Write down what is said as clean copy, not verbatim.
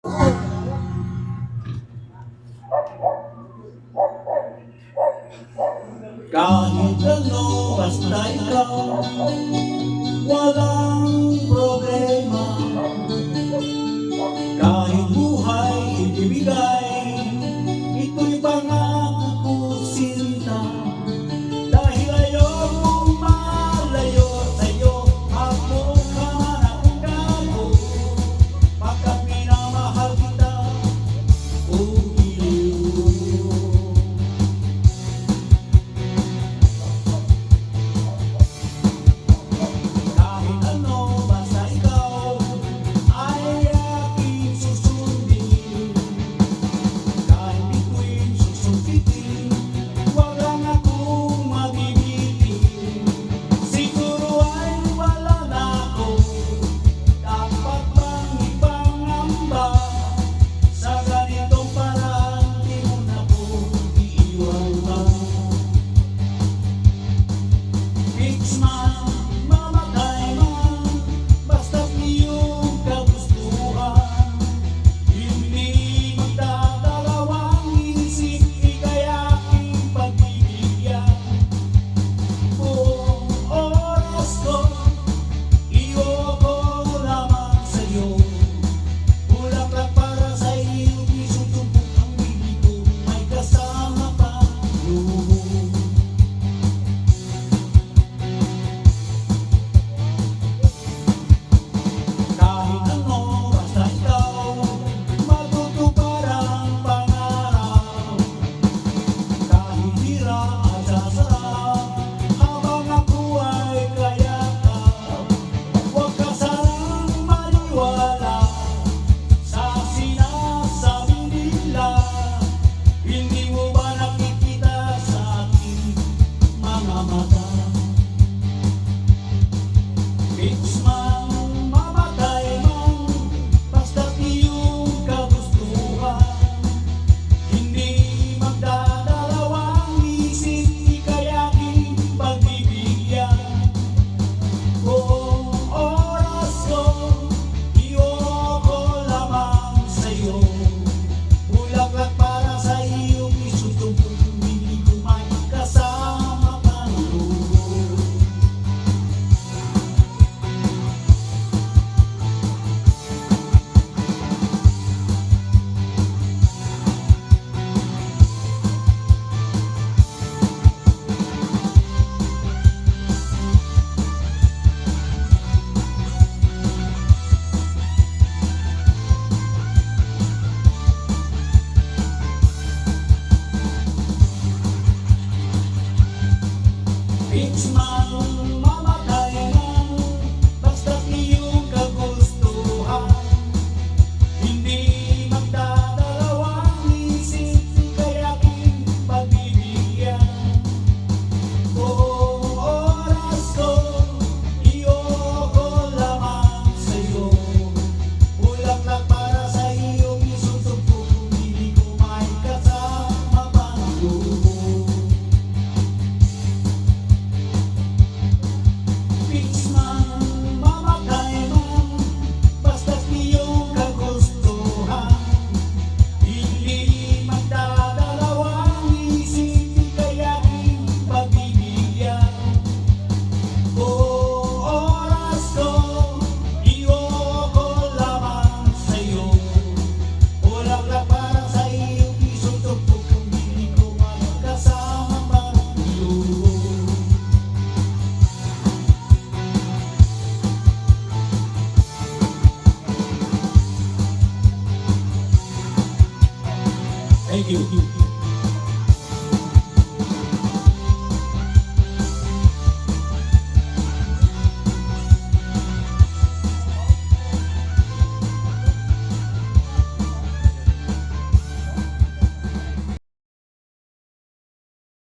Kahit ano, basta ikaw, walang problema. Kahit buhay ibibigay, ito'y pangako ko sinta. Dahil ayokong malayo sa'yo, ako ka man akong gago. Pagkat minamahal kita, ugiliw. Kahit ano, basta ikaw ay aking susundin. Kahit bituin susukitin, wag lang akong mabibitin. Siguro ay wala na ako, dapat bang ipangamba? Sa ganitong paraan, di mo na ko iiwan pa. Fix man, mamatay man, basta't iyong kagustuhan. Hindi magdadalawang isip, ika'y aking pagbibigyan. Buong oras ko, iwoko lamang sa'yo. Bulaklak para sa iyong isutubok ang bibig ko, may kasama pa luho. Kahit ano, basta ikaw, matutupad ang pangarap. Kahit hirap at sasarap, habang ako ay kayakap. Huwag ka sanang maniwala sa sinasabi nila. Hindi mo ba nakikita sa aking mga mata? Fix man, mamatay man, basta't iyong kagustuhan. Hindi magdadalawang isip, ika'y aking pagbibigyan. Buong oras ko, iwoko lamang sa'yo. Bulaklak para sa iyong isutubok, hindi ko may kasama pang luho. Fix man, mamatay man, basta't iyong kagustuhan. Hindi magdadalawang isip, ika'y aking pagbibigyan. Buong oras ko, iwoko lamang sa'yo. Bulaklak para sa iyong isutubok, hindi ko may kasama pang luho. Fix man, mamatay man, basta't iyong kagustuhan. Hindi magdadalawang isip, ika'y aking pagbibigyan. Buong oras ko, iwoko lamang sa'yo. Bulaklak para sa iyong isutubok, hindi ko may kasama pang luho. Thank you.